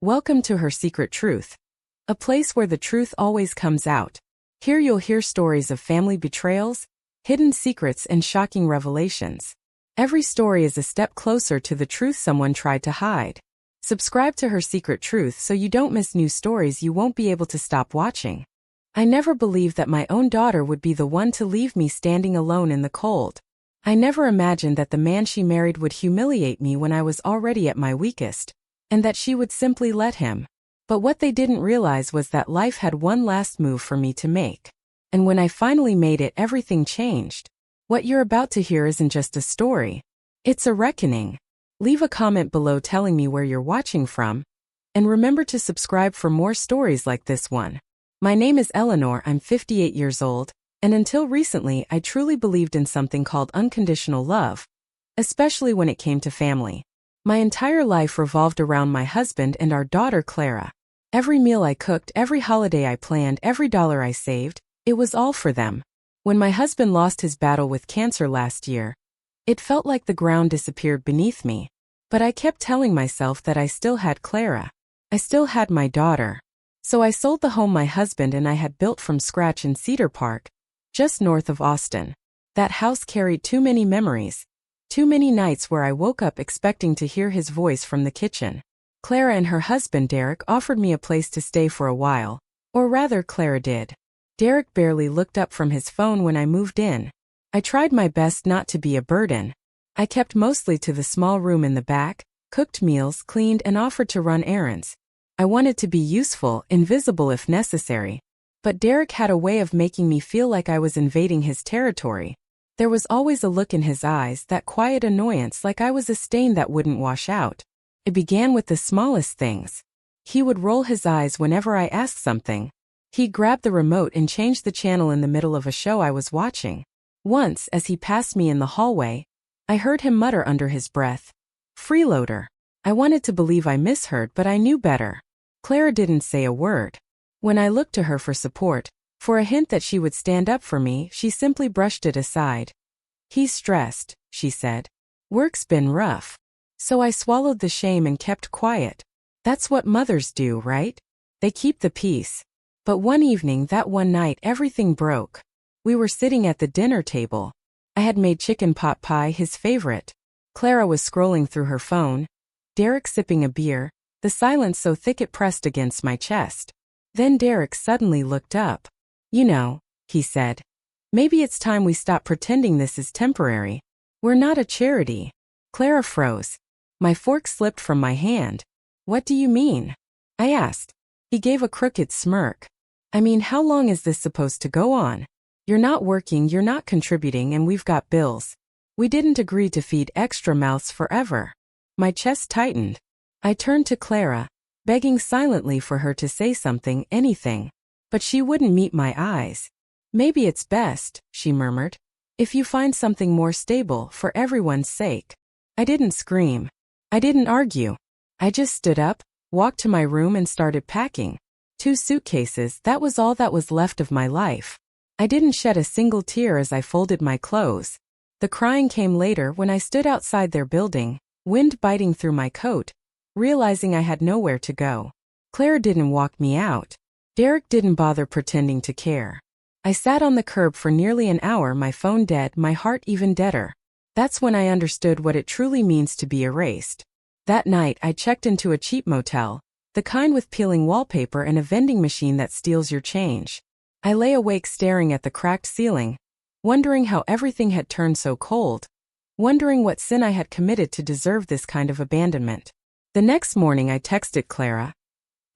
Welcome to Her Secret Truth, a place where the truth always comes out. Here you'll hear stories of family betrayals, hidden secrets, and shocking revelations. Every story is a step closer to the truth someone tried to hide. Subscribe to Her Secret Truth so you don't miss new stories you won't be able to stop watching. I never believed that my own daughter would be the one to leave me standing alone in the cold. I never imagined that the man she married would humiliate me when I was already at my weakest, and that she would simply let him. But what they didn't realize was that life had one last move for me to make. And when I finally made it, everything changed. What you're about to hear isn't just a story. It's a reckoning. Leave a comment below telling me where you're watching from. And remember to subscribe for more stories like this one. My name is Eleanor, I'm 58 years old, and until recently I truly believed in something called unconditional love, especially when it came to family. My entire life revolved around my husband and our daughter Clara. Every meal I cooked, every holiday I planned, every dollar I saved, it was all for them. When my husband lost his battle with cancer last year, it felt like the ground disappeared beneath me. But I kept telling myself that I still had Clara. I still had my daughter. So I sold the home my husband and I had built from scratch in Cedar Park, just north of Austin. That house carried too many memories. Too many nights where I woke up expecting to hear his voice from the kitchen. Clara and her husband Derek offered me a place to stay for a while, or rather Clara did. Derek barely looked up from his phone when I moved in. I tried my best not to be a burden. I kept mostly to the small room in the back, cooked meals, cleaned, and offered to run errands. I wanted to be useful, invisible if necessary. But Derek had a way of making me feel like I was invading his territory. There was always a look in his eyes, that quiet annoyance, like I was a stain that wouldn't wash out. It began with the smallest things. He would roll his eyes whenever I asked something. He'd grab the remote and change the channel in the middle of a show I was watching. Once, as he passed me in the hallway, I heard him mutter under his breath, "Freeloader." I wanted to believe I misheard, but I knew better. Clara didn't say a word. When I looked to her for support, for a hint that she would stand up for me, she simply brushed it aside. "He's stressed," she said. "Work's been rough." So I swallowed the shame and kept quiet. That's what mothers do, right? They keep the peace. But one evening, that one night, everything broke. We were sitting at the dinner table. I had made chicken pot pie, his favorite. Clara was scrolling through her phone. Derek sipping a beer, the silence so thick it pressed against my chest. Then Derek suddenly looked up. "You know," he said, "maybe it's time we stop pretending this is temporary. We're not a charity." Clara froze. My fork slipped from my hand. "What do you mean?" I asked. He gave a crooked smirk. "I mean, how long is this supposed to go on? You're not working, you're not contributing, and we've got bills. We didn't agree to feed extra mouths forever." My chest tightened. I turned to Clara, begging silently for her to say something, anything. But she wouldn't meet my eyes. "Maybe it's best," she murmured, "if you find something more stable, for everyone's sake." I didn't scream. I didn't argue. I just stood up, walked to my room, and started packing. 2 suitcases, that was all that was left of my life. I didn't shed a single tear as I folded my clothes. The crying came later when I stood outside their building, wind biting through my coat, realizing I had nowhere to go. Claire didn't walk me out. Derek didn't bother pretending to care. I sat on the curb for nearly an hour, my phone dead, my heart even deader. That's when I understood what it truly means to be erased. That night I checked into a cheap motel, the kind with peeling wallpaper and a vending machine that steals your change. I lay awake staring at the cracked ceiling, wondering how everything had turned so cold, wondering what sin I had committed to deserve this kind of abandonment. The next morning I texted Clara,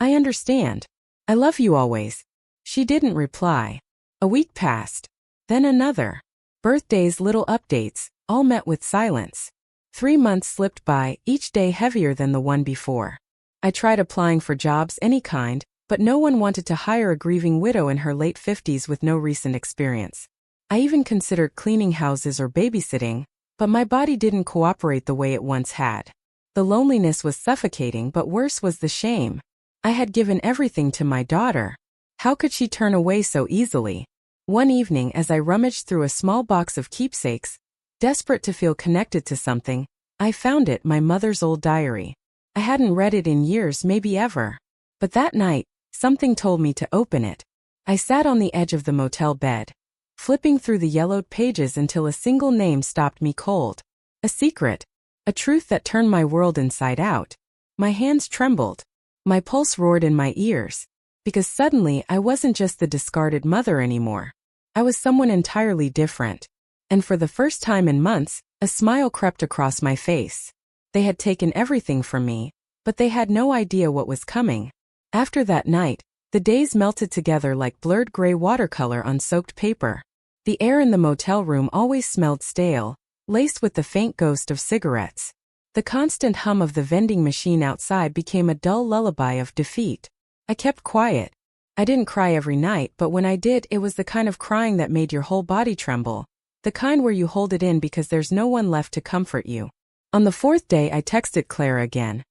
"I understand. I love you always." She didn't reply. A week passed. Then another. Birthdays, little updates, all met with silence. 3 months slipped by, each day heavier than the one before. I tried applying for jobs, any kind, but no one wanted to hire a grieving widow in her late 50s with no recent experience. I even considered cleaning houses or babysitting, but my body didn't cooperate the way it once had. The loneliness was suffocating, but worse was the shame. I had given everything to my daughter. How could she turn away so easily? One evening, as I rummaged through a small box of keepsakes, desperate to feel connected to something, I found it, my mother's old diary. I hadn't read it in years, maybe ever. But that night, something told me to open it. I sat on the edge of the motel bed, flipping through the yellowed pages until a single name stopped me cold. A secret. A truth that turned my world inside out. My hands trembled. My pulse roared in my ears. Because suddenly I wasn't just the discarded mother anymore. I was someone entirely different. And for the first time in months, a smile crept across my face. They had taken everything from me, but they had no idea what was coming. After that night, the days melted together like blurred gray watercolor on soaked paper. The air in the motel room always smelled stale, laced with the faint ghost of cigarettes. The constant hum of the vending machine outside became a dull lullaby of defeat. I kept quiet. I didn't cry every night, but when I did, it was the kind of crying that made your whole body tremble. The kind where you hold it in because there's no one left to comfort you. On the fourth day, I texted Clara again.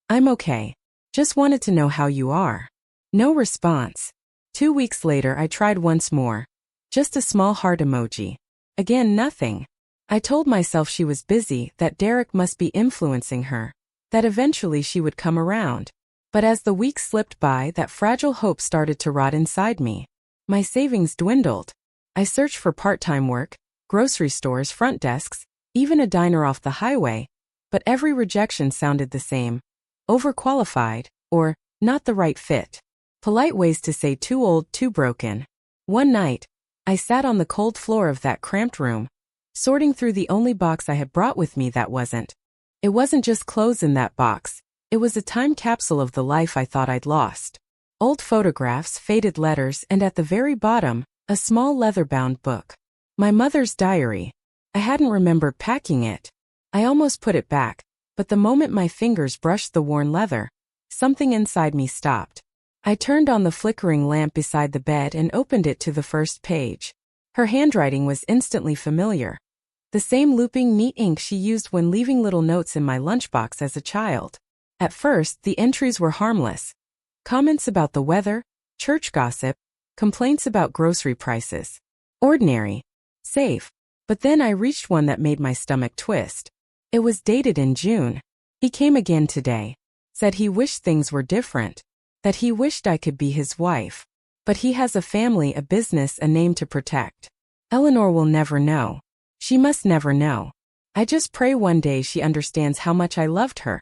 I'm okay. Just wanted to know how you are. No response. 2 weeks later, I tried once more. Just a small heart emoji. Again, nothing. I told myself she was busy, that Derek must be influencing her, that eventually she would come around. But as the weeks slipped by, that fragile hope started to rot inside me. My savings dwindled. I searched for part-time work, grocery stores, front desks, even a diner off the highway, but every rejection sounded the same. Overqualified, or not the right fit. Polite ways to say too old, too broken. One night, I sat on the cold floor of that cramped room, sorting through the only box I had brought with me that wasn't. It wasn't just clothes in that box. It was a time capsule of the life I thought I'd lost. Old photographs, faded letters, and at the very bottom, a small leather-bound book. My mother's diary. I hadn't remembered packing it. I almost put it back, but the moment my fingers brushed the worn leather, something inside me stopped. I turned on the flickering lamp beside the bed and opened it to the first page. Her handwriting was instantly familiar. The same looping, neat ink she used when leaving little notes in my lunchbox as a child. At first, the entries were harmless. Comments about the weather, church gossip, complaints about grocery prices. Ordinary. Safe. But then I reached one that made my stomach twist. It was dated in June. He came again today. Said he wished things were different. That he wished I could be his wife. But he has a family, a business, a name to protect. Eleanor will never know. She must never know. I just pray one day she understands how much I loved her.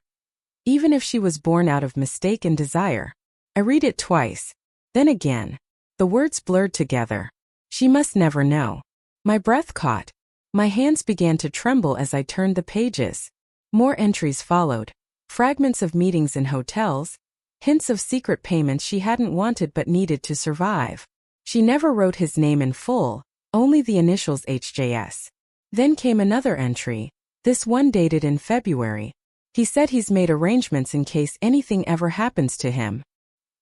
Even if she was born out of mistake and desire. I read it twice. Then again. The words blurred together. She must never know. My breath caught. My hands began to tremble as I turned the pages. More entries followed. Fragments of meetings in hotels. Hints of secret payments she hadn't wanted but needed to survive. She never wrote his name in full, only the initials HJS. Then came another entry, this one dated in February. He said he's made arrangements in case anything ever happens to him.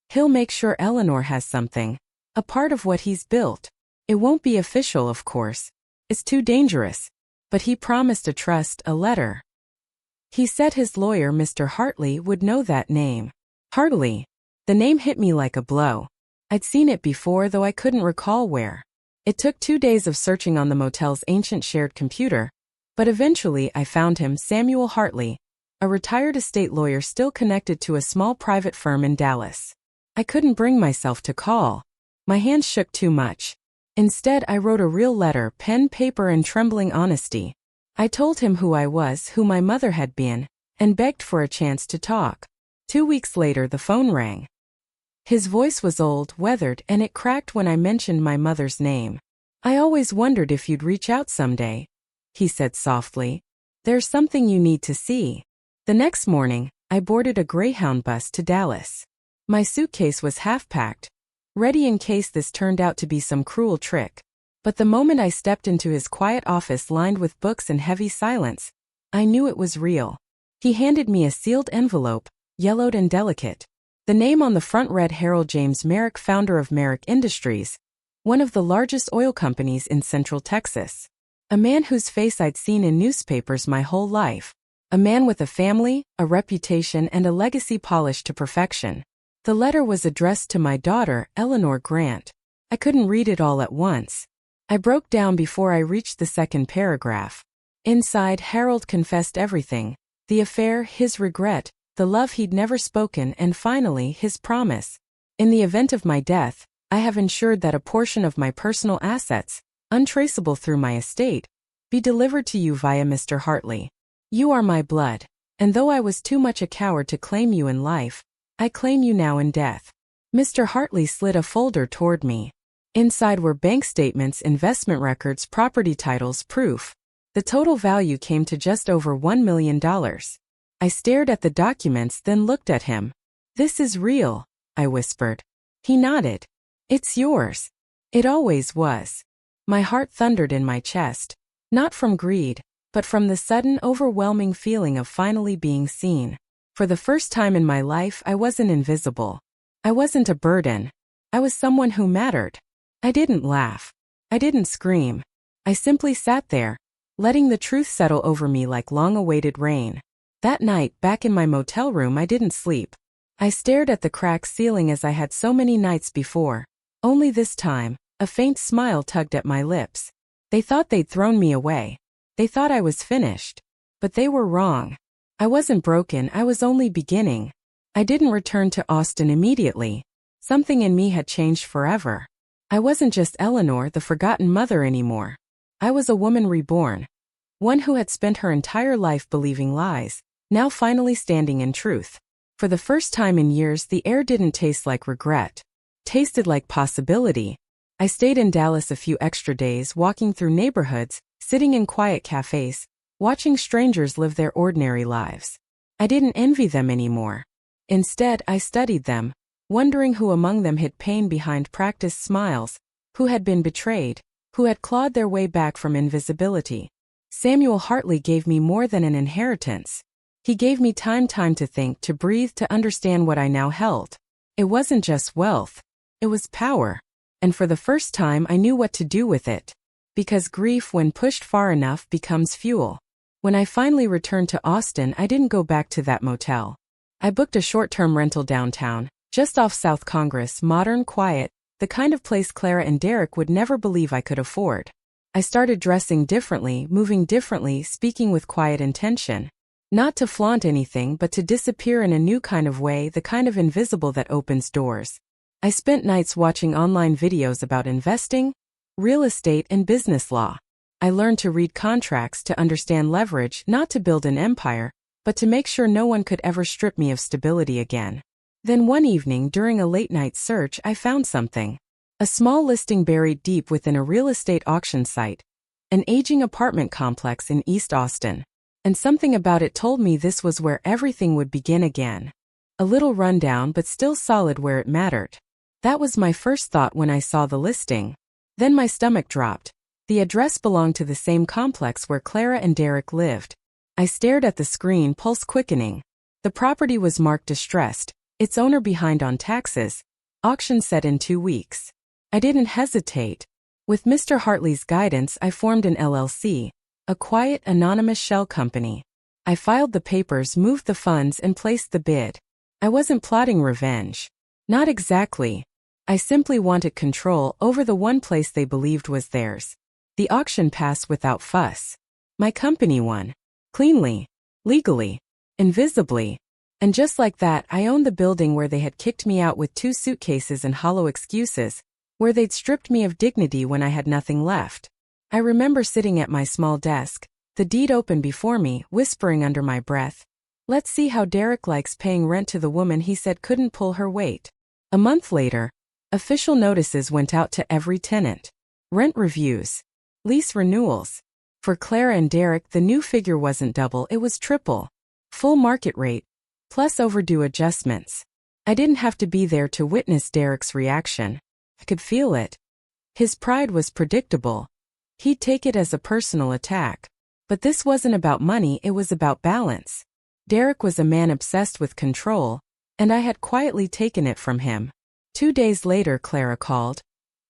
He'll make sure Eleanor has something, a part of what he's built. It won't be official, of course. It's too dangerous. But he promised a trust, a letter. He said his lawyer, Mr. Hartley, would know that name. Hartley. The name hit me like a blow. I'd seen it before, though I couldn't recall where. It took 2 days of searching on the motel's ancient shared computer, but eventually I found him, Samuel Hartley, a retired estate lawyer still connected to a small private firm in Dallas. I couldn't bring myself to call. My hands shook too much. Instead, I wrote a real letter, pen, paper, and trembling honesty. I told him who I was, who my mother had been, and begged for a chance to talk. 2 weeks later, the phone rang. His voice was old, weathered, and it cracked when I mentioned my mother's name. I always wondered if you'd reach out someday, he said softly. There's something you need to see. The next morning, I boarded a Greyhound bus to Dallas. My suitcase was half-packed, ready in case this turned out to be some cruel trick. But the moment I stepped into his quiet office lined with books and heavy silence, I knew it was real. He handed me a sealed envelope, yellowed and delicate. The name on the front read Harold James Merrick, founder of Merrick Industries, one of the largest oil companies in Central Texas. A man whose face I'd seen in newspapers my whole life. A man with a family, a reputation, and a legacy polished to perfection. The letter was addressed to my daughter, Eleanor Grant. I couldn't read it all at once. I broke down before I reached the second paragraph. Inside, Harold confessed everything. The affair, his regret, the love he'd never spoken, and finally, his promise. In the event of my death, I have ensured that a portion of my personal assets, untraceable through my estate, be delivered to you via Mr. Hartley. You are my blood, and though I was too much a coward to claim you in life, I claim you now in death. Mr. Hartley slid a folder toward me. Inside were bank statements, investment records, property titles, proof. The total value came to just over $1 million. I stared at the documents, then looked at him. This is real, I whispered. He nodded. It's yours. It always was. My heart thundered in my chest, not from greed, but from the sudden, overwhelming feeling of finally being seen. For the first time in my life, I wasn't invisible. I wasn't a burden. I was someone who mattered. I didn't laugh. I didn't scream. I simply sat there, letting the truth settle over me like long-awaited rain. That night, back in my motel room, I didn't sleep. I stared at the cracked ceiling as I had so many nights before. Only this time, a faint smile tugged at my lips. They thought they'd thrown me away. They thought I was finished. But they were wrong. I wasn't broken, I was only beginning. I didn't return to Austin immediately. Something in me had changed forever. I wasn't just Eleanor, the forgotten mother, anymore. I was a woman reborn. One who had spent her entire life believing lies, now finally standing in truth. For the first time in years, the air didn't taste like regret. Tasted like possibility. I stayed in Dallas a few extra days, walking through neighborhoods, sitting in quiet cafes, watching strangers live their ordinary lives. I didn't envy them anymore. Instead, I studied them, wondering who among them hid pain behind practiced smiles, who had been betrayed, who had clawed their way back from invisibility. Samuel Hartley gave me more than an inheritance. He gave me time to think, to breathe, to understand what I now held. It wasn't just wealth. It was power. And for the first time, I knew what to do with it. Because grief, when pushed far enough, becomes fuel. When I finally returned to Austin, I didn't go back to that motel. I booked a short-term rental downtown, just off South Congress, modern, quiet, the kind of place Clara and Derek would never believe I could afford. I started dressing differently, moving differently, speaking with quiet intention. Not to flaunt anything, but to disappear in a new kind of way, the kind of invisible that opens doors. I spent nights watching online videos about investing, real estate, and business law. I learned to read contracts, to understand leverage, not to build an empire, but to make sure no one could ever strip me of stability again. Then one evening, during a late-night search, I found something. A small listing buried deep within a real estate auction site. An aging apartment complex in East Austin. And something about it told me this was where everything would begin again. A little rundown, but still solid where it mattered. That was my first thought when I saw the listing. Then my stomach dropped. The address belonged to the same complex where Clara and Derek lived. I stared at the screen, pulse quickening. The property was marked distressed, its owner behind on taxes, auction set in 2 weeks. I didn't hesitate. With Mr. Hartley's guidance, I formed an LLC, a quiet, anonymous shell company. I filed the papers, moved the funds, and placed the bid. I wasn't plotting revenge. Not exactly. I simply wanted control over the one place they believed was theirs. The auction passed without fuss. My company won. Cleanly. Legally. Invisibly. And just like that, I owned the building where they had kicked me out with 2 suitcases and hollow excuses, where they'd stripped me of dignity when I had nothing left. I remember sitting at my small desk, the deed open before me, whispering under my breath, "Let's see how Derek likes paying rent to the woman he said couldn't pull her weight." A month later, official notices went out to every tenant. Rent reviews. Lease renewals. For Clara and Derek, the new figure wasn't double, it was triple. Full market rate, plus overdue adjustments. I didn't have to be there to witness Derek's reaction. I could feel it. His pride was predictable. He'd take it as a personal attack. But this wasn't about money, it was about balance. Derek was a man obsessed with control, and I had quietly taken it from him. 2 days later, Clara called.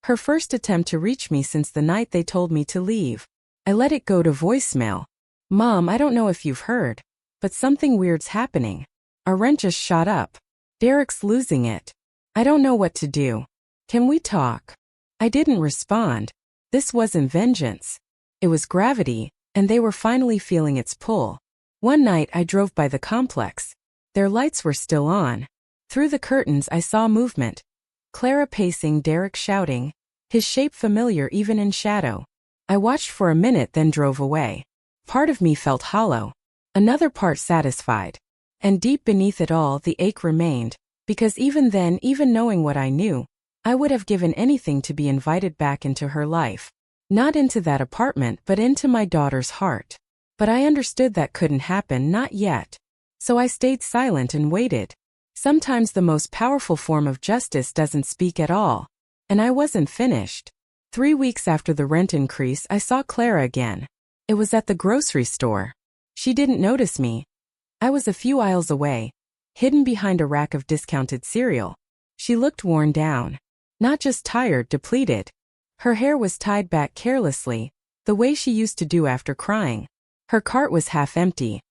Her first attempt to reach me since the night they told me to leave. I let it go to voicemail. "Mom, I don't know if you've heard, but something weird's happening. Our rent just shot up. Derek's losing it. I don't know what to do. Can we talk?" I didn't respond. This wasn't vengeance. It was gravity, and they were finally feeling its pull. One night I drove by the complex. Their lights were still on. Through the curtains I saw movement. Clara pacing, Derek shouting, his shape familiar even in shadow. I watched for a minute, then drove away. Part of me felt hollow. Another part satisfied. And deep beneath it all the ache remained, because even then, even knowing what I knew, I would have given anything to be invited back into her life. Not into that apartment, but into my daughter's heart. But I understood that couldn't happen, not yet. So I stayed silent and waited. Sometimes the most powerful form of justice doesn't speak at all. And I wasn't finished. 3 weeks after the rent increase, I saw Clara again. It was at the grocery store. She didn't notice me. I was a few aisles away, hidden behind a rack of discounted cereal. She looked worn down. Not just tired, depleted. Her hair was tied back carelessly, the way she used to do after crying. Her cart was half empty.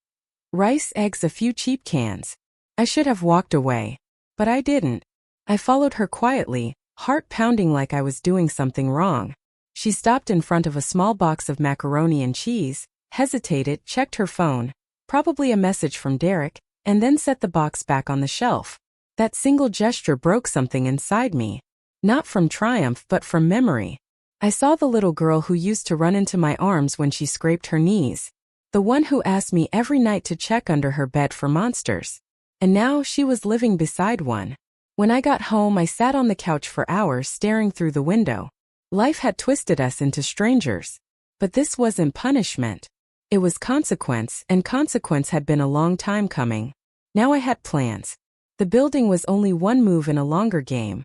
Rice, eggs, a few cheap cans. I should have walked away. But I didn't. I followed her quietly, heart pounding like I was doing something wrong. She stopped in front of a small box of macaroni and cheese, hesitated, checked her phone, probably a message from Derek, and then set the box back on the shelf. That single gesture broke something inside me. Not from triumph, but from memory. I saw the little girl who used to run into my arms when she scraped her knees. The one who asked me every night to check under her bed for monsters. And now she was living beside one. When I got home, I sat on the couch for hours staring through the window. Life had twisted us into strangers. But this wasn't punishment. It was consequence, and consequence had been a long time coming. Now I had plans. The building was only one move in a longer game.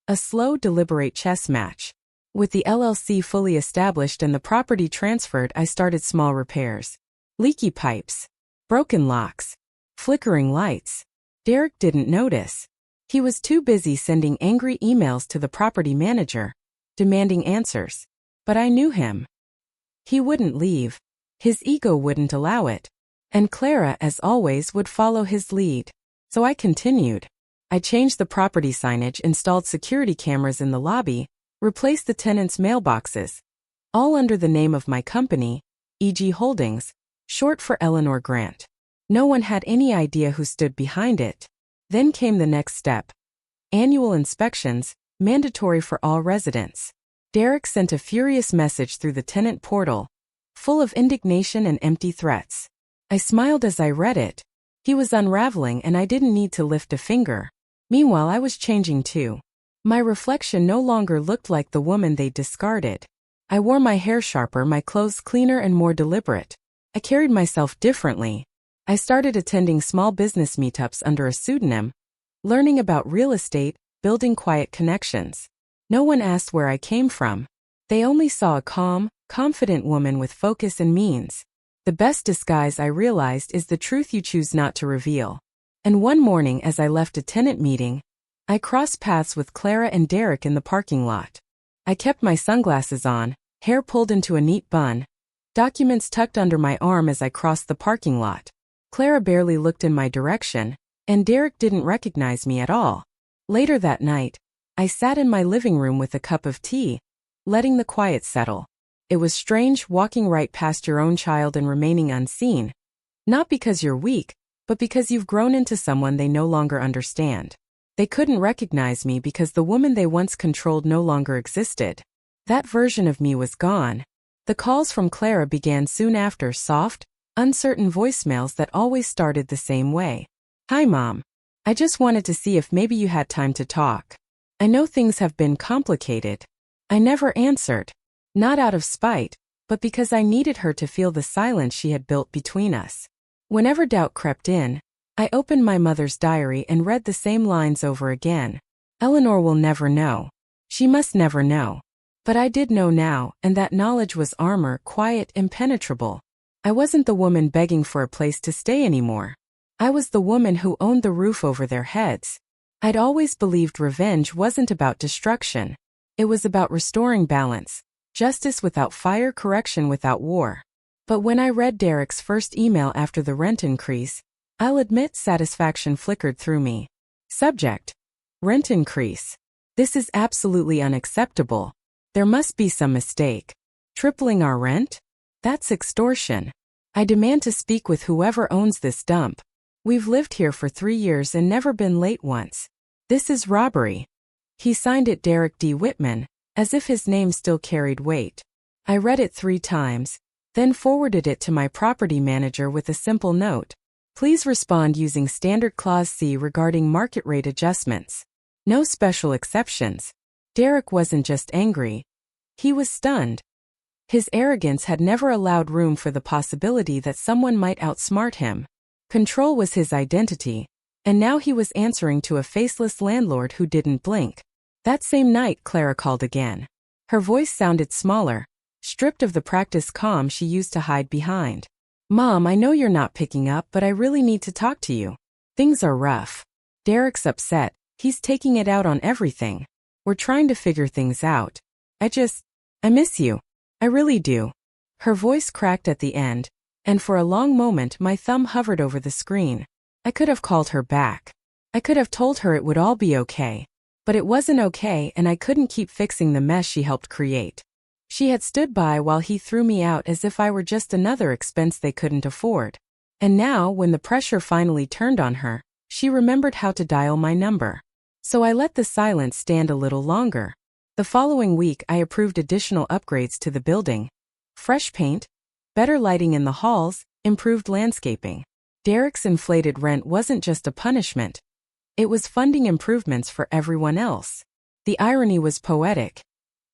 A slow, deliberate chess match. With the LLC fully established and the property transferred, I started small repairs. Leaky pipes. Broken locks. Flickering lights. Derek didn't notice. He was too busy sending angry emails to the property manager, demanding answers. But I knew him. He wouldn't leave. His ego wouldn't allow it. And Clara, as always, would follow his lead. So I continued. I changed the property signage, installed security cameras in the lobby, replaced the tenants' mailboxes. All under the name of my company, E.G. Holdings, short for Eleanor Grant. No one had any idea who stood behind it. Then came the next step. Annual inspections, mandatory for all residents. Derek sent a furious message through the tenant portal, full of indignation and empty threats. I smiled as I read it. He was unraveling and I didn't need to lift a finger. Meanwhile, I was changing too. My reflection no longer looked like the woman they discarded. I wore my hair sharper, my clothes cleaner and more deliberate. I carried myself differently. I started attending small business meetups under a pseudonym, learning about real estate, building quiet connections. No one asked where I came from. They only saw a calm, confident woman with focus and means. The best disguise, I realized, is the truth you choose not to reveal. And one morning as I left a tenant meeting, I crossed paths with Clara and Derek in the parking lot. I kept my sunglasses on, hair pulled into a neat bun, documents tucked under my arm as I crossed the parking lot. Clara barely looked in my direction, and Derek didn't recognize me at all. Later that night, I sat in my living room with a cup of tea, letting the quiet settle. It was strange walking right past your own child and remaining unseen. Not because you're weak, but because you've grown into someone they no longer understand. They couldn't recognize me because the woman they once controlled no longer existed. That version of me was gone. The calls from Clara began soon after, soft, uncertain voicemails that always started the same way. "Hi, Mom. I just wanted to see if maybe you had time to talk. I know things have been complicated." I never answered. Not out of spite, but because I needed her to feel the silence she had built between us. Whenever doubt crept in, I opened my mother's diary and read the same lines over again. Eleanor will never know. She must never know. But I did know now, and that knowledge was armor, quiet, impenetrable. I wasn't the woman begging for a place to stay anymore. I was the woman who owned the roof over their heads. I'd always believed revenge wasn't about destruction. It was about restoring balance. Justice without fire, correction without war. But when I read Derek's first email after the rent increase, I'll admit satisfaction flickered through me. Subject: rent increase. This is absolutely unacceptable. There must be some mistake. Tripling our rent? That's extortion. I demand to speak with whoever owns this dump. We've lived here for 3 years and never been late once. This is robbery. He signed it Derek D. Whitman, as if his name still carried weight. I read it 3 times, then forwarded it to my property manager with a simple note. Please respond using Standard Clause C regarding market rate adjustments. No special exceptions. Derek wasn't just angry. He was stunned. His arrogance had never allowed room for the possibility that someone might outsmart him. Control was his identity, and now he was answering to a faceless landlord who didn't blink. That same night, Clara called again. Her voice sounded smaller, stripped of the practiced calm she used to hide behind. Mom, I know you're not picking up, but I really need to talk to you. Things are rough. Derek's upset. He's taking it out on everything. We're trying to figure things out. I miss you. I really do. Her voice cracked at the end, and for a long moment my thumb hovered over the screen. I could have called her back. I could have told her it would all be okay. But it wasn't okay, and I couldn't keep fixing the mess she helped create. She had stood by while he threw me out as if I were just another expense they couldn't afford. And now, when the pressure finally turned on her, she remembered how to dial my number. So I let the silence stand a little longer. The following week I approved additional upgrades to the building. Fresh paint, better lighting in the halls, improved landscaping. Derek's inflated rent wasn't just a punishment. It was funding improvements for everyone else. The irony was poetic.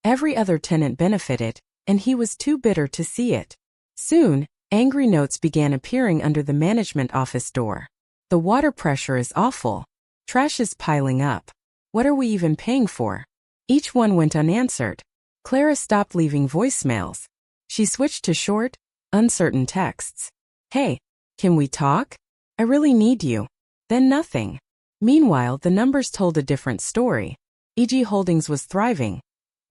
Every other tenant benefited, and he was too bitter to see it. Soon, angry notes began appearing under the management office door. The water pressure is awful. Trash is piling up. What are we even paying for? Each one went unanswered. Clara stopped leaving voicemails. She switched to short, uncertain texts. Hey, can we talk? I really need you. Then nothing. Meanwhile, the numbers told a different story. E.g. Holdings was thriving.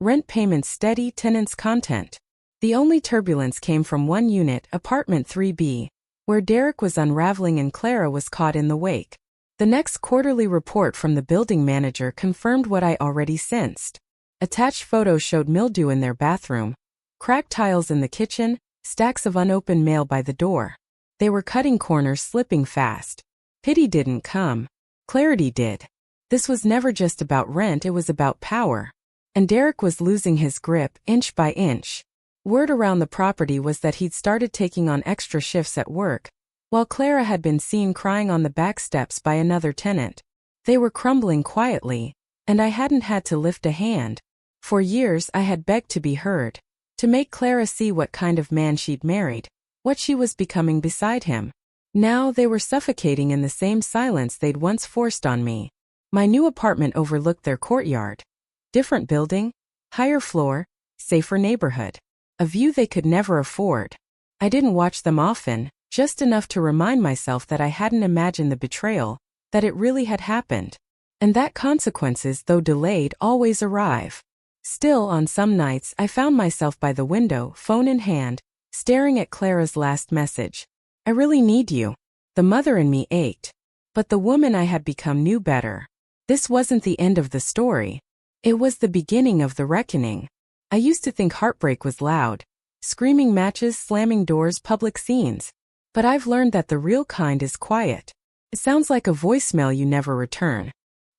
Rent payments steady, tenants content. The only turbulence came from one unit, apartment 3B, where Derek was unraveling and Clara was caught in the wake. The next quarterly report from the building manager confirmed what I already sensed. Attached photos showed mildew in their bathroom, cracked tiles in the kitchen, stacks of unopened mail by the door. They were cutting corners, slipping fast. Pity didn't come. Clarity did. This was never just about rent, it was about power. And Derek was losing his grip, inch by inch. Word around the property was that he'd started taking on extra shifts at work, while Clara had been seen crying on the back steps by another tenant. They were crumbling quietly, and I hadn't had to lift a hand. For years I had begged to be heard, to make Clara see what kind of man she'd married, what she was becoming beside him. Now they were suffocating in the same silence they'd once forced on me. My new apartment overlooked their courtyard. Different building, higher floor, safer neighborhood. A view they could never afford. I didn't watch them often, just enough to remind myself that I hadn't imagined the betrayal, that it really had happened. And that consequences, though delayed, always arrive. Still, on some nights, I found myself by the window, phone in hand, staring at Clara's last message. I really need you. The mother in me ached. But the woman I had become knew better. This wasn't the end of the story. It was the beginning of the reckoning. I used to think heartbreak was loud. Screaming matches, slamming doors, public scenes. But I've learned that the real kind is quiet. It sounds like a voicemail you never return.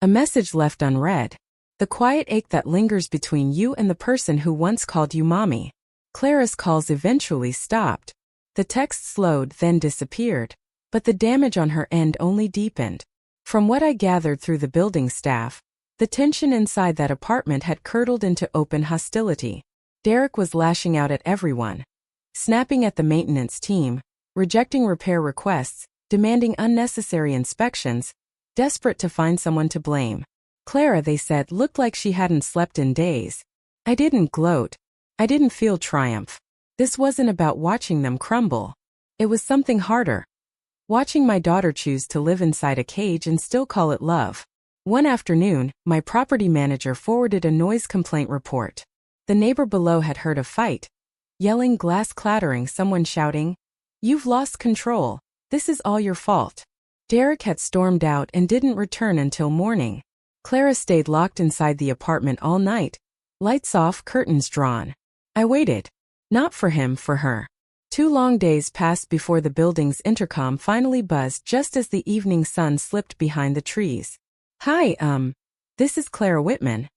A message left unread. The quiet ache that lingers between you and the person who once called you mommy. Clara's calls eventually stopped. The text slowed, then disappeared. But the damage on her end only deepened. From what I gathered through the building staff, the tension inside that apartment had curdled into open hostility. Derek was lashing out at everyone. Snapping at the maintenance team, rejecting repair requests, demanding unnecessary inspections, desperate to find someone to blame. Clara, they said, looked like she hadn't slept in days. I didn't gloat. I didn't feel triumph. This wasn't about watching them crumble. It was something harder. Watching my daughter choose to live inside a cage and still call it love. One afternoon, my property manager forwarded a noise complaint report. The neighbor below had heard a fight. Yelling, glass clattering, someone shouting, "You've lost control. This is all your fault." Derek had stormed out and didn't return until morning. Clara stayed locked inside the apartment all night. Lights off, curtains drawn. I waited. Not for him, for her. 2 long days passed before the building's intercom finally buzzed just as the evening sun slipped behind the trees. Hi, this is Clara Whitman.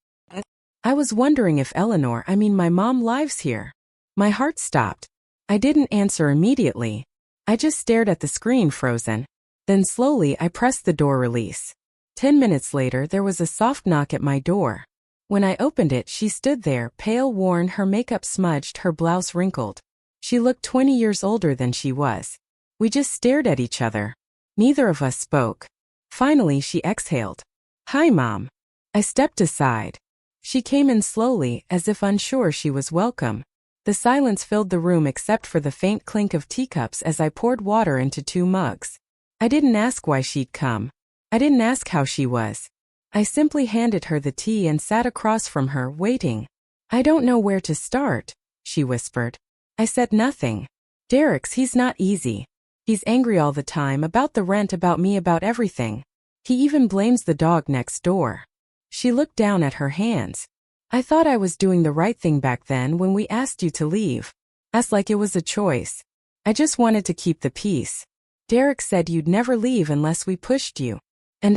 I was wondering if my mom lives here. My heart stopped. I didn't answer immediately. I just stared at the screen frozen. Then slowly I pressed the door release. 10 minutes later there was a soft knock at my door. When I opened it, she stood there, pale, worn, her makeup smudged, her blouse wrinkled. She looked 20 years older than she was. We just stared at each other. Neither of us spoke. Finally she exhaled. Hi, Mom. I stepped aside. She came in slowly, as if unsure she was welcome. The silence filled the room except for the faint clink of teacups as I poured water into 2 mugs. I didn't ask why she'd come. I didn't ask how she was. I simply handed her the tea and sat across from her, waiting. I don't know where to start, she whispered. I said nothing. He's not easy. He's angry all the time, about the rent, about me, about everything. He even blames the dog next door. She looked down at her hands. I thought I was doing the right thing back then when we asked you to leave. Asked like it was a choice. I just wanted to keep the peace. Derek said you'd never leave unless we pushed you. And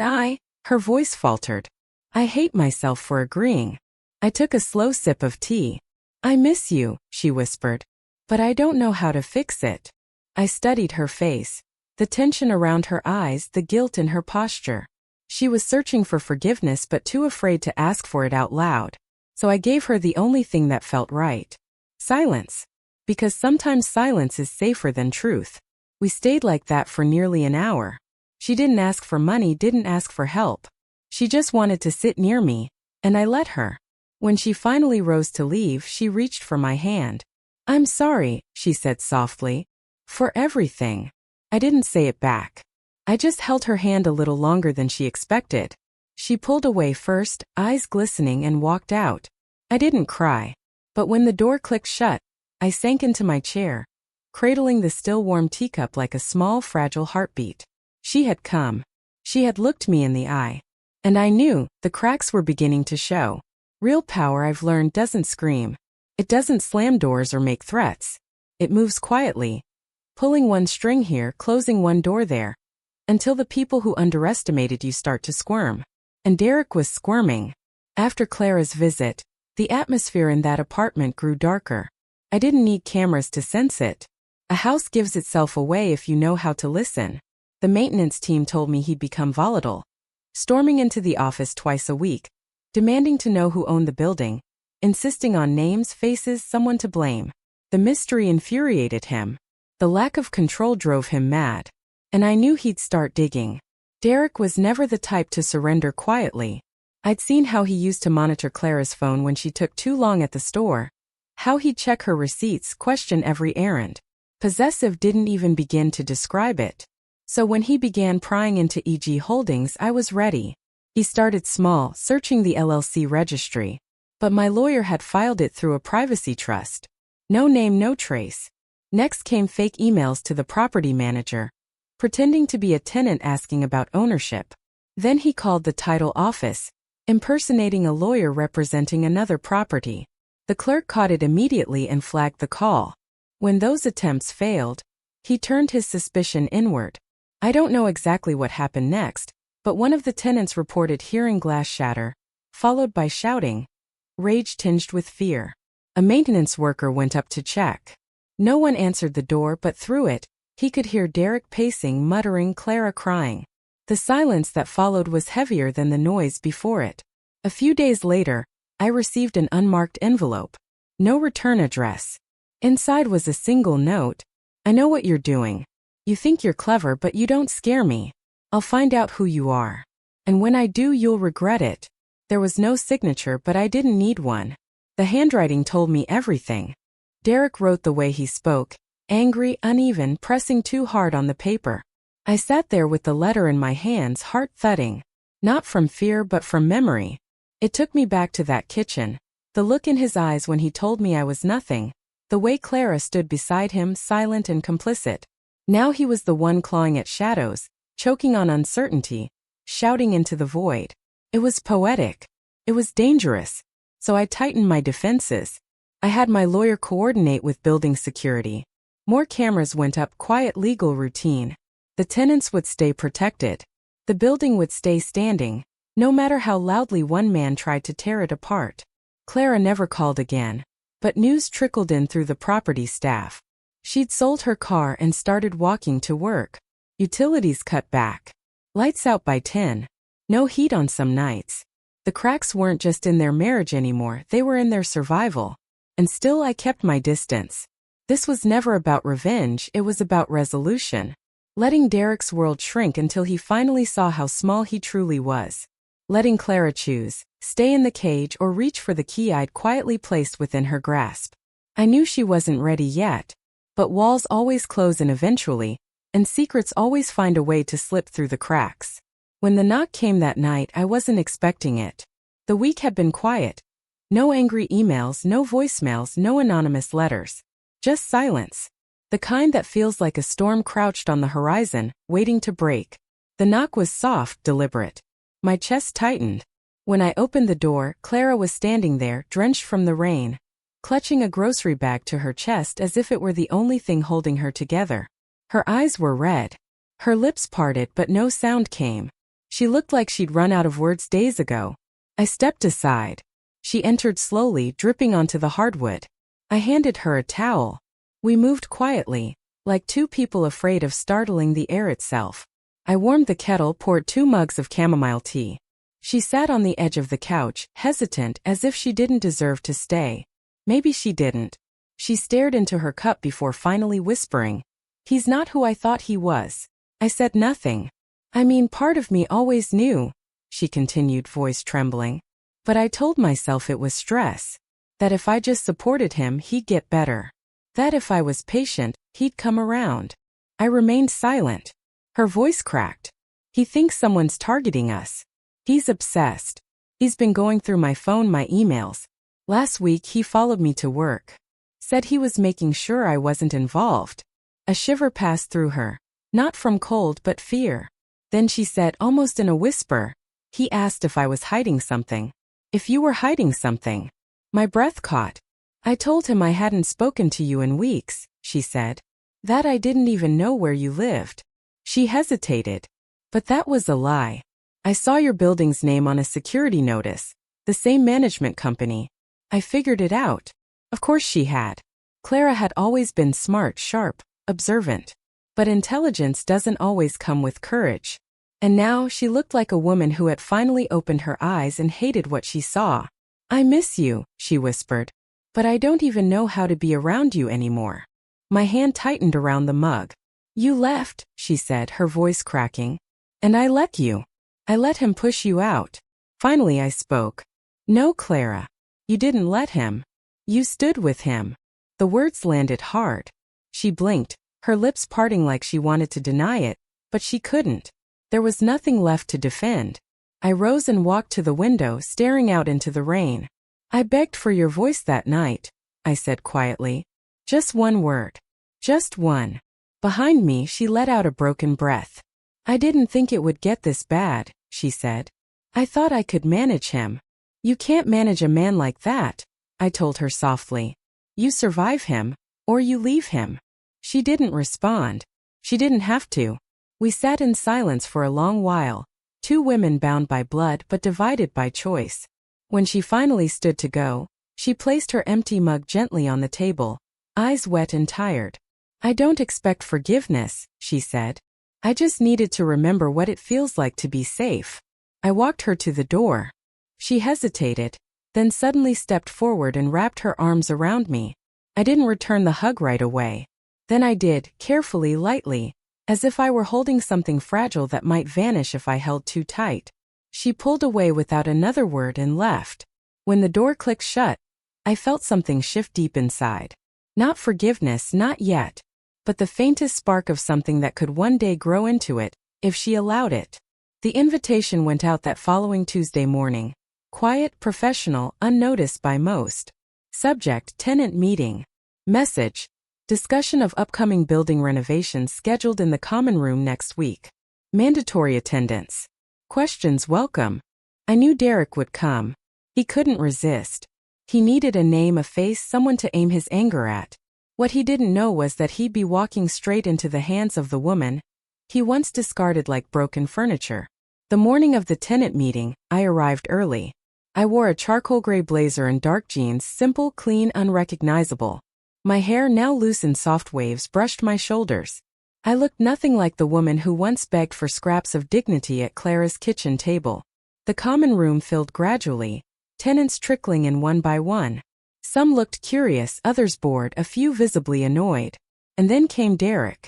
her voice faltered. I hate myself for agreeing. I took a slow sip of tea. I miss you, she whispered. But I don't know how to fix it. I studied her face. The tension around her eyes, the guilt in her posture. She was searching for forgiveness but too afraid to ask for it out loud. So I gave her the only thing that felt right. Silence. Because sometimes silence is safer than truth. We stayed like that for nearly an hour. She didn't ask for money, didn't ask for help. She just wanted to sit near me, and I let her. When she finally rose to leave, she reached for my hand. I'm sorry, she said softly. For everything. I didn't say it back. I just held her hand a little longer than she expected. She pulled away first, eyes glistening, and walked out. I didn't cry. But when the door clicked shut, I sank into my chair, cradling the still warm teacup like a small, fragile heartbeat. She had come. She had looked me in the eye. And I knew the cracks were beginning to show. Real power, I've learned, doesn't scream. It doesn't slam doors or make threats. It moves quietly, pulling one string here, closing one door there, until the people who underestimated you start to squirm. And Derek was squirming. After Clara's visit, the atmosphere in that apartment grew darker. I didn't need cameras to sense it. A house gives itself away if you know how to listen. The maintenance team told me he'd become volatile, storming into the office twice a week, demanding to know who owned the building, insisting on names, faces, someone to blame. The mystery infuriated him. The lack of control drove him mad. And I knew he'd start digging. Derek was never the type to surrender quietly. I'd seen how he used to monitor Clara's phone when she took too long at the store. How he'd check her receipts, question every errand. Possessive didn't even begin to describe it. So when he began prying into EG Holdings, I was ready. He started small, searching the LLC registry. But my lawyer had filed it through a privacy trust. No name, no trace. Next came fake emails to the property manager, pretending to be a tenant asking about ownership. Then he called the title office, impersonating a lawyer representing another property. The clerk caught it immediately and flagged the call. When those attempts failed, he turned his suspicion inward. I don't know exactly what happened next, but one of the tenants reported hearing glass shatter, followed by shouting, rage tinged with fear. A maintenance worker went up to check. No one answered the door, but through it, he could hear Derek pacing, muttering, Clara crying. The silence that followed was heavier than the noise before it. A few days later, I received an unmarked envelope. No return address. Inside was a single note. I know what you're doing. You think you're clever, but you don't scare me. I'll find out who you are. And when I do, you'll regret it. There was no signature, but I didn't need one. The handwriting told me everything. Derek wrote the way he spoke, angry, uneven, pressing too hard on the paper. I sat there with the letter in my hands, heart thudding. Not from fear, but from memory. It took me back to that kitchen. The look in his eyes when he told me I was nothing. The way Clara stood beside him, silent and complicit. Now he was the one clawing at shadows, choking on uncertainty, shouting into the void. It was poetic. It was dangerous. So I tightened my defenses. I had my lawyer coordinate with building security. More cameras went up. Quiet legal routine. The tenants would stay protected. The building would stay standing, no matter how loudly one man tried to tear it apart. Clara never called again, but news trickled in through the property staff. She'd sold her car and started walking to work. Utilities cut back. Lights out by 10. No heat on some nights. The cracks weren't just in their marriage anymore, they were in their survival. And still I kept my distance. This was never about revenge, it was about resolution. Letting Derek's world shrink until he finally saw how small he truly was. Letting Clara choose, stay in the cage or reach for the key I'd quietly placed within her grasp. I knew she wasn't ready yet, but walls always close in eventually, and secrets always find a way to slip through the cracks. When the knock came that night, I wasn't expecting it. The week had been quiet. No angry emails, no voicemails, no anonymous letters. Just silence. The kind that feels like a storm crouched on the horizon, waiting to break. The knock was soft, deliberate. My chest tightened. When I opened the door, Clara was standing there, drenched from the rain, clutching a grocery bag to her chest as if it were the only thing holding her together. Her eyes were red. Her lips parted but no sound came. She looked like she'd run out of words days ago. I stepped aside. She entered slowly, dripping onto the hardwood. I handed her a towel. We moved quietly, like two people afraid of startling the air itself. I warmed the kettle, poured 2 mugs of chamomile tea. She sat on the edge of the couch, hesitant as if she didn't deserve to stay. Maybe she didn't. She stared into her cup before finally whispering, "He's not who I thought he was." I said nothing. "I mean, part of me always knew," she continued, voice trembling. "But I told myself it was stress. That if I just supported him, he'd get better. That if I was patient, he'd come around." I remained silent. Her voice cracked. "He thinks someone's targeting us. He's obsessed. He's been going through my phone, my emails. Last week he followed me to work. Said he was making sure I wasn't involved." A shiver passed through her. Not from cold but fear. Then she said, almost in a whisper, "He asked if I was hiding something. If you were hiding something." My breath caught. "I told him I hadn't spoken to you in weeks," she said. "That I didn't even know where you lived." She hesitated. "But that was a lie. I saw your building's name on a security notice. The same management company. I figured it out." Of course she had. Clara had always been smart, sharp, observant. But intelligence doesn't always come with courage. And now she looked like a woman who had finally opened her eyes and hated what she saw. "I miss you," she whispered. "But I don't even know how to be around you anymore." My hand tightened around the mug. "You left," she said, her voice cracking. "And I let you. I let him push you out." Finally I spoke. "No, Clara. You didn't let him. You stood with him." The words landed hard. She blinked, her lips parting like she wanted to deny it, but she couldn't. There was nothing left to defend. I rose and walked to the window, staring out into the rain. "I begged for your voice that night," I said quietly. "Just one word. Just one." Behind me, she let out a broken breath. "I didn't think it would get this bad," she said. "I thought I could manage him." "You can't manage a man like that," I told her softly. "You survive him, or you leave him." She didn't respond. She didn't have to. We sat in silence for a long while, two women bound by blood but divided by choice. When she finally stood to go, she placed her empty mug gently on the table, eyes wet and tired. "I don't expect forgiveness," she said. "I just needed to remember what it feels like to be safe." I walked her to the door. She hesitated, then suddenly stepped forward and wrapped her arms around me. I didn't return the hug right away. Then I did, carefully, lightly, as if I were holding something fragile that might vanish if I held too tight. She pulled away without another word and left. When the door clicked shut, I felt something shift deep inside. Not forgiveness, not yet, but the faintest spark of something that could one day grow into it, if she allowed it. The invitation went out that following Tuesday morning. Quiet, professional, unnoticed by most. Subject, tenant meeting. Message, discussion of upcoming building renovations scheduled in the common room next week. Mandatory attendance. Questions welcome. I knew Derek would come. He couldn't resist. He needed a name, a face, someone to aim his anger at. What he didn't know was that he'd be walking straight into the hands of the woman he once discarded like broken furniture. The morning of the tenant meeting, I arrived early. I wore a charcoal gray blazer and dark jeans, simple, clean, unrecognizable. My hair, now loose in soft waves, brushed my shoulders. I looked nothing like the woman who once begged for scraps of dignity at Clara's kitchen table. The common room filled gradually, tenants trickling in one by one. Some looked curious, others bored, a few visibly annoyed. And then came Derek.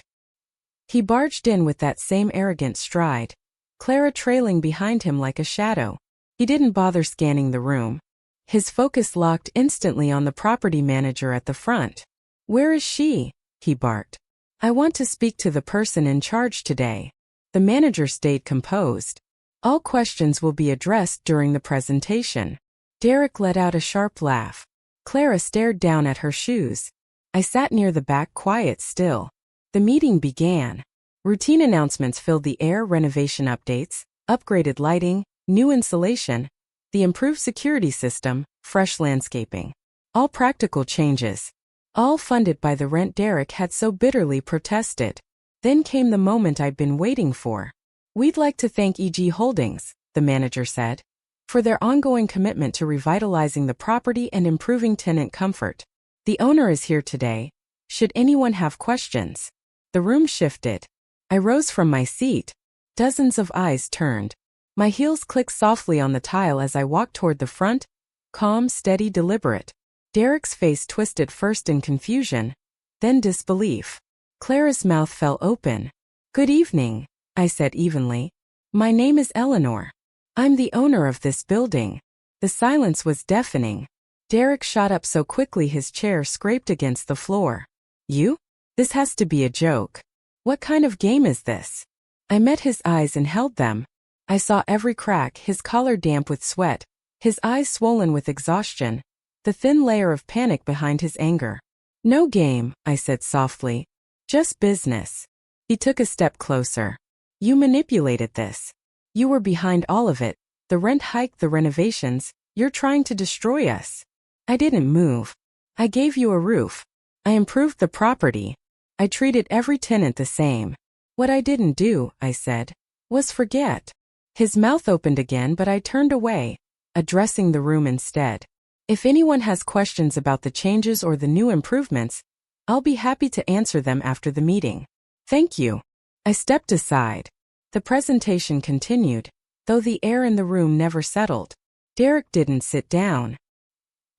He barged in with that same arrogant stride, Clara trailing behind him like a shadow. He didn't bother scanning the room. His focus locked instantly on the property manager at the front. "Where is she?" he barked. "I want to speak to the person in charge today." The manager stayed composed. "All questions will be addressed during the presentation." Derek let out a sharp laugh. Clara stared down at her shoes. I sat near the back, quiet still. The meeting began. Routine announcements filled the air: renovation updates, upgraded lighting, new insulation, the improved security system, fresh landscaping. All practical changes. All funded by the rent Derek had so bitterly protested. Then came the moment I'd been waiting for. "We'd like to thank EG Holdings," the manager said, "for their ongoing commitment to revitalizing the property and improving tenant comfort. The owner is here today. Should anyone have questions?" The room shifted. I rose from my seat. Dozens of eyes turned. My heels clicked softly on the tile as I walked toward the front, calm, steady, deliberate. Derek's face twisted, first in confusion, then disbelief. Clara's mouth fell open. "Good evening," I said evenly. "My name is Eleanor. I'm the owner of this building." The silence was deafening. Derek shot up so quickly his chair scraped against the floor. "You? This has to be a joke. What kind of game is this?" I met his eyes and held them. I saw every crack, his collar damp with sweat, his eyes swollen with exhaustion, the thin layer of panic behind his anger. "No game," I said softly. "Just business." He took a step closer. "You manipulated this. You were behind all of it, the rent hike, the renovations. You're trying to destroy us." "I didn't move. I gave you a roof. I improved the property. I treated every tenant the same. What I didn't do," I said, "was forget." His mouth opened again, but I turned away, addressing the room instead. "If anyone has questions about the changes or the new improvements, I'll be happy to answer them after the meeting. Thank you." I stepped aside. The presentation continued, though the air in the room never settled. Derek didn't sit down.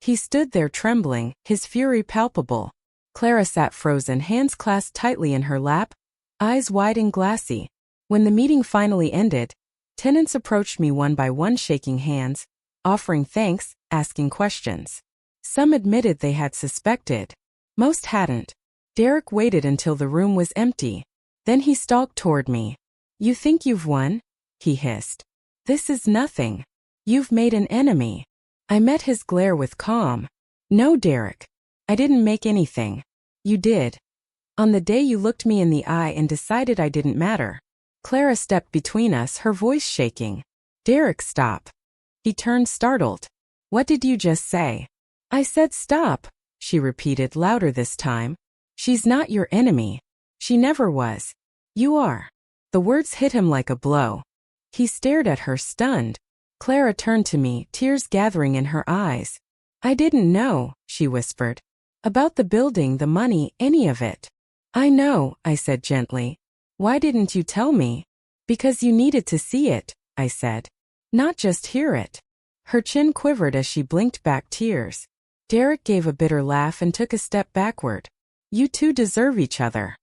He stood there trembling, his fury palpable. Clara sat frozen, hands clasped tightly in her lap, eyes wide and glassy. When the meeting finally ended, tenants approached me one by one, shaking hands, offering thanks, asking questions. Some admitted they had suspected. Most hadn't. Derek waited until the room was empty. Then he stalked toward me. "You think you've won?" he hissed. "This is nothing. You've made an enemy." I met his glare with calm. "No, Derek. I didn't make anything. You did. On the day you looked me in the eye and decided I didn't matter." Clara stepped between us, her voice shaking. "Derek, stop." He turned, startled. "What did you just say?" "I said stop," she repeated, louder this time. "She's not your enemy. She never was. You are." The words hit him like a blow. He stared at her, stunned. Clara turned to me, tears gathering in her eyes. "I didn't know," she whispered. "About the building, the money, any of it." "I know," I said gently. "Why didn't you tell me?" "Because you needed to see it," I said. "Not just hear it." Her chin quivered as she blinked back tears. Derek gave a bitter laugh and took a step backward. "You two deserve each other."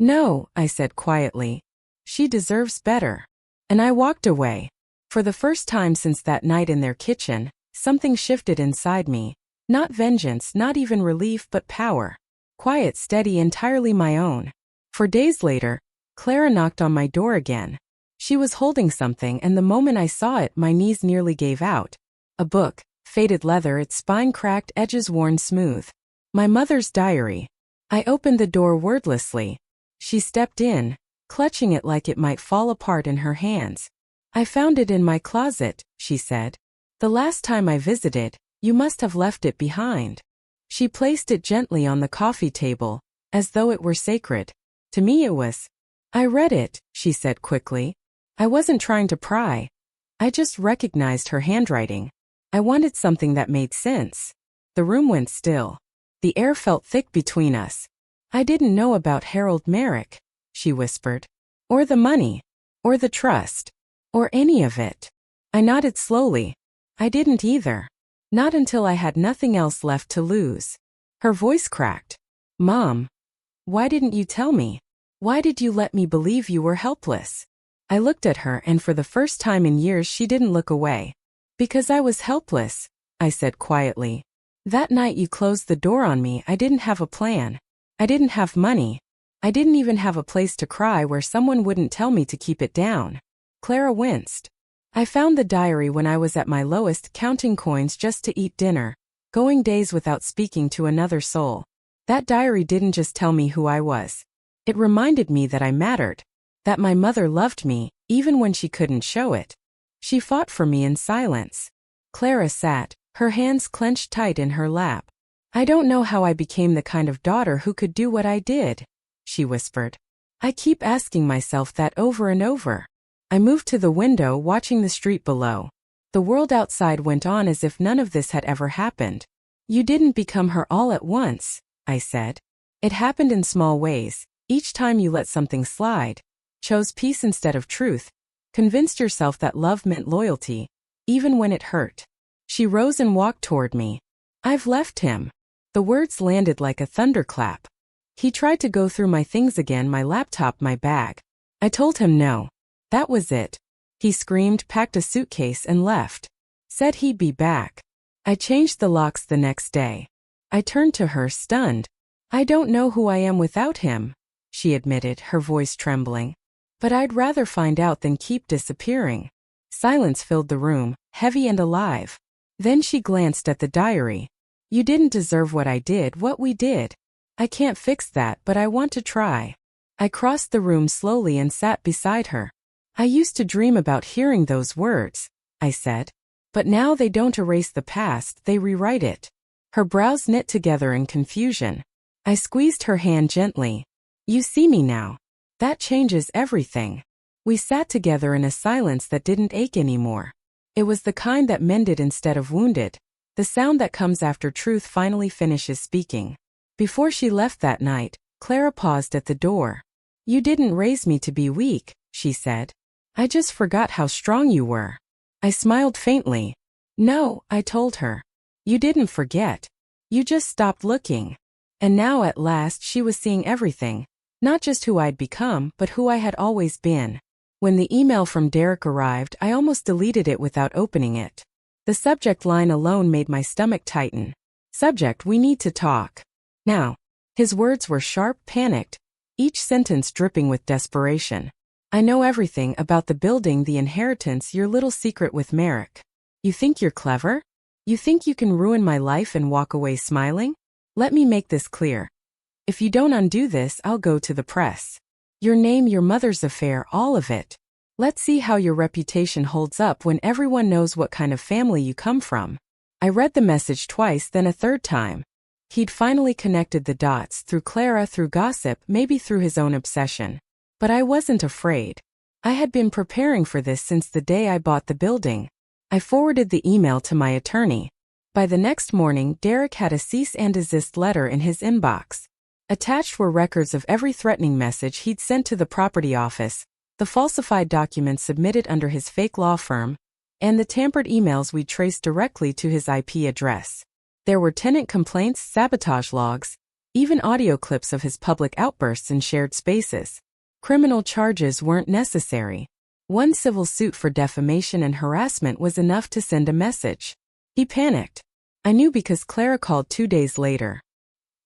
"No," I said quietly. "She deserves better." And I walked away. For the first time since that night in their kitchen, something shifted inside me. Not vengeance, not even relief, but power. Quiet, steady, entirely my own. For days later, Clara knocked on my door again. She was holding something, and the moment I saw it, my knees nearly gave out. A book, faded leather, its spine cracked, edges worn smooth. My mother's diary. I opened the door wordlessly. She stepped in, clutching it like it might fall apart in her hands. "I found it in my closet," she said. "The last time I visited, you must have left it behind." She placed it gently on the coffee table, as though it were sacred. To me it was. I read it, she said quickly. I wasn't trying to pry. I just recognized her handwriting. I wanted something that made sense. The room went still. The air felt thick between us. I didn't know about Harold Merrick, she whispered. Or the money. Or the trust. Or any of it. I nodded slowly. I didn't either. Not until I had nothing else left to lose. Her voice cracked. Mom. Why didn't you tell me? Why did you let me believe you were helpless? I looked at her, and for the first time in years she didn't look away. Because I was helpless, I said quietly. That night you closed the door on me. I didn't have a plan. I didn't have money. I didn't even have a place to cry where someone wouldn't tell me to keep it down. Clara winced. I found the diary when I was at my lowest, counting coins just to eat dinner, going days without speaking to another soul. That diary didn't just tell me who I was. It reminded me that I mattered, that my mother loved me, even when she couldn't show it. She fought for me in silence. Clara sat, her hands clenched tight in her lap. I don't know how I became the kind of daughter who could do what I did, she whispered. I keep asking myself that over and over. I moved to the window, watching the street below. The world outside went on as if none of this had ever happened. You didn't become her all at once, I said. It happened in small ways. Each time you let something slide, chose peace instead of truth, convinced yourself that love meant loyalty, even when it hurt. She rose and walked toward me. I've left him. The words landed like a thunderclap. He tried to go through my things again, my laptop, my bag. I told him no. That was it. He screamed, packed a suitcase and left. Said he'd be back. I changed the locks the next day. I turned to her, stunned. I don't know who I am without him, she admitted, her voice trembling. But I'd rather find out than keep disappearing. Silence filled the room, heavy and alive. Then she glanced at the diary. You didn't deserve what I did, what we did. I can't fix that, but I want to try. I crossed the room slowly and sat beside her. I used to dream about hearing those words, I said. But now they don't erase the past, they rewrite it. Her brows knit together in confusion. I squeezed her hand gently. You see me now. That changes everything. We sat together in a silence that didn't ache anymore. It was the kind that mended instead of wounded, the sound that comes after truth finally finishes speaking. Before she left that night, Clara paused at the door. You didn't raise me to be weak, she said. I just forgot how strong you were. I smiled faintly. No, I told her. You didn't forget. You just stopped looking. And now at last she was seeing everything. Not just who I'd become, but who I had always been. When the email from Derek arrived, I almost deleted it without opening it. The subject line alone made my stomach tighten. Subject: we need to talk. Now. His words were sharp, panicked, each sentence dripping with desperation. I know everything about the building, the inheritance, your little secret with Merrick. You think you're clever? You think you can ruin my life and walk away smiling? Let me make this clear. If you don't undo this, I'll go to the press. Your name, your mother's affair, all of it. Let's see how your reputation holds up when everyone knows what kind of family you come from. I read the message twice, then a third time. He'd finally connected the dots, through Clara, through gossip, maybe through his own obsession. But I wasn't afraid. I had been preparing for this since the day I bought the building. I forwarded the email to my attorney. By the next morning, Derek had a cease and desist letter in his inbox. Attached were records of every threatening message he'd sent to the property office, the falsified documents submitted under his fake law firm, and the tampered emails we'd traced directly to his IP address. There were tenant complaints, sabotage logs, even audio clips of his public outbursts in shared spaces. Criminal charges weren't necessary. One civil suit for defamation and harassment was enough to send a message. He panicked. I knew because Clara called 2 days later.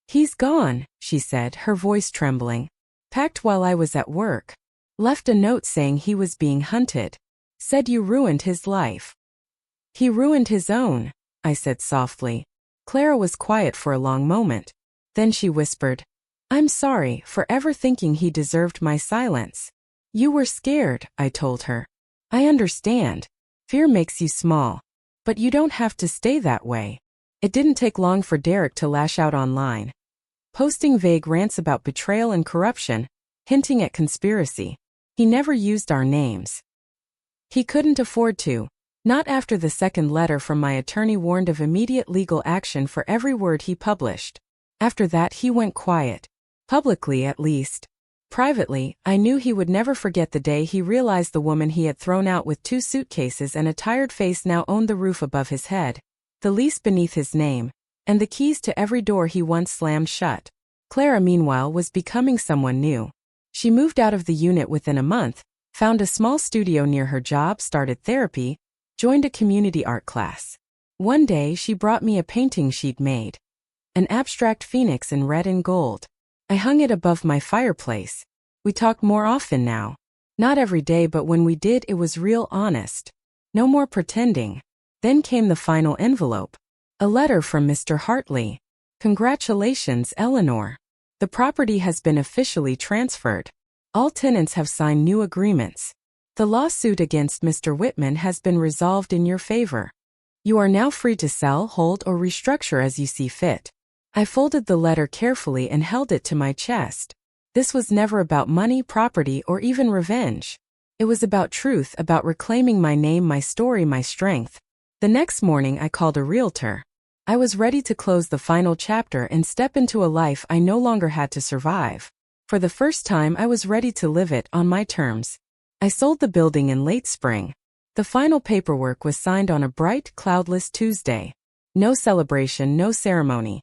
He's gone, she said, her voice trembling. Packed while I was at work. Left a note saying he was being hunted. Said you ruined his life. He ruined his own, I said softly. Clara was quiet for a long moment. Then she whispered, I'm sorry for ever thinking he deserved my silence. You were scared, I told her. I understand. Fear makes you small. But you don't have to stay that way. It didn't take long for Derek to lash out online, posting vague rants about betrayal and corruption, hinting at conspiracy. He never used our names. He couldn't afford to. Not after the second letter from my attorney warned of immediate legal action for every word he published. After that he went quiet. Publicly at least. Privately, I knew he would never forget the day he realized the woman he had thrown out with 2 suitcases and a tired face now owned the roof above his head, the lease beneath his name, and the keys to every door he once slammed shut. Clara, meanwhile, was becoming someone new. She moved out of the unit within a month, found a small studio near her job, started therapy, joined a community art class. One day she brought me a painting she'd made. An abstract phoenix in red and gold. I hung it above my fireplace. We talked more often now. Not every day, but when we did, it was real honest. No more pretending. Then came the final envelope. A letter from Mr. Hartley. Congratulations, Eleanor. The property has been officially transferred. All tenants have signed new agreements. The lawsuit against Mr. Whitman has been resolved in your favor. You are now free to sell, hold, or restructure as you see fit. I folded the letter carefully and held it to my chest. This was never about money, property, or even revenge. It was about truth, about reclaiming my name, my story, my strength. The next morning I called a realtor. I was ready to close the final chapter and step into a life I no longer had to survive. For the first time I was ready to live it on my terms. I sold the building in late spring. The final paperwork was signed on a bright, cloudless Tuesday. No celebration, no ceremony.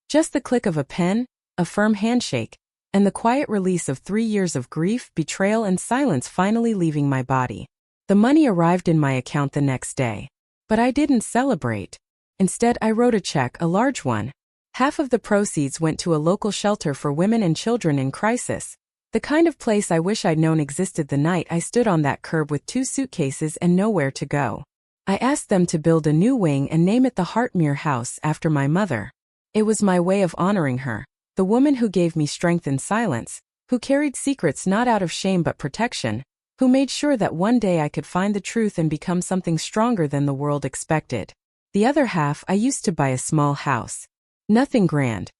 Just the click of a pen, a firm handshake, and the quiet release of 3 years of grief, betrayal, and silence finally leaving my body. The money arrived in my account the next day. But I didn't celebrate. Instead, I wrote a check, a large one. Half of the proceeds went to a local shelter for women and children in crisis. The kind of place I wish I'd known existed the night I stood on that curb with 2 suitcases and nowhere to go. I asked them to build a new wing and name it the Hartmere House after my mother. It was my way of honoring her, the woman who gave me strength in silence, who carried secrets not out of shame but protection, who made sure that one day I could find the truth and become something stronger than the world expected. The other half I used to buy a small house. Nothing grand.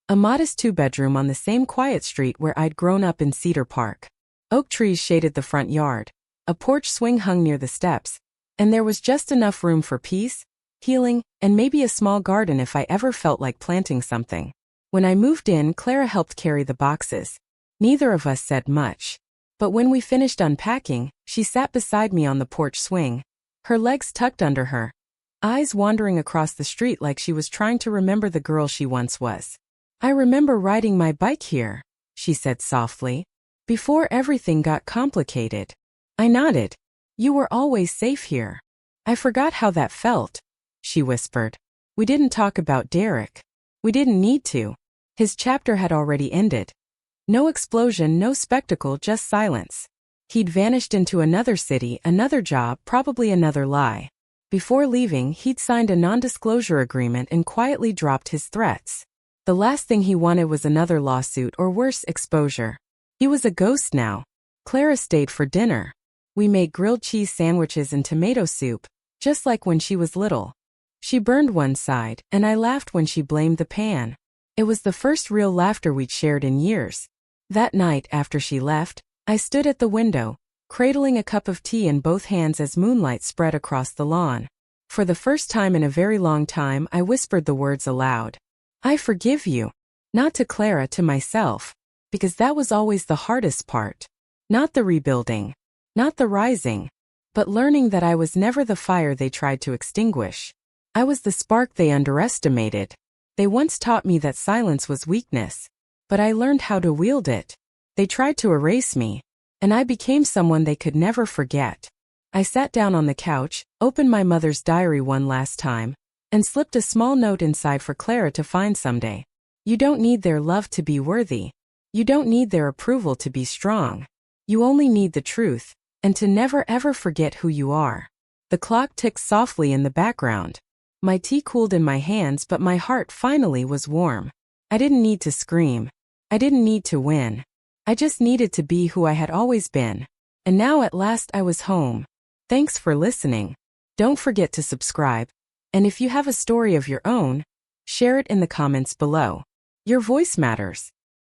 A modest 2-bedroom on the same quiet street where I'd grown up in Cedar Park. Oak trees shaded the front yard. A porch swing hung near the steps. And there was just enough room for peace, healing, and maybe a small garden if I ever felt like planting something. When I moved in, Clara helped carry the boxes. Neither of us said much. But when we finished unpacking, she sat beside me on the porch swing, her legs tucked under her, eyes wandering across the street like she was trying to remember the girl she once was. I remember riding my bike here, she said softly, before everything got complicated. I nodded. You were always safe here. I forgot how that felt, she whispered. We didn't talk about Derek. We didn't need to. His chapter had already ended. No explosion, no spectacle, just silence. He'd vanished into another city, another job, probably another lie. Before leaving, he'd signed a non-disclosure agreement and quietly dropped his threats. The last thing he wanted was another lawsuit or worse, exposure. He was a ghost now. Clara stayed for dinner. We made grilled cheese sandwiches and tomato soup, just like when she was little. She burned one side, and I laughed when she blamed the pan. It was the first real laughter we'd shared in years. That night, after she left, I stood at the window, cradling a cup of tea in both hands as moonlight spread across the lawn. For the first time in a very long time, I whispered the words aloud. I forgive you. Not to Clara, to myself. Because that was always the hardest part. Not the rebuilding. Not the rising. But learning that I was never the fire they tried to extinguish. I was the spark they underestimated. They once taught me that silence was weakness. But I learned how to wield it. They tried to erase me. And I became someone they could never forget. I sat down on the couch, opened my mother's diary one last time, and slipped a small note inside for Clara to find someday. You don't need their love to be worthy. You don't need their approval to be strong. You only need the truth, and to never ever forget who you are. The clock ticked softly in the background. My tea cooled in my hands, but my heart finally was warm. I didn't need to scream. I didn't need to win. I just needed to be who I had always been. And now at last I was home. Thanks for listening. Don't forget to subscribe. And if you have a story of your own, Share it in the comments below. Your voice matters.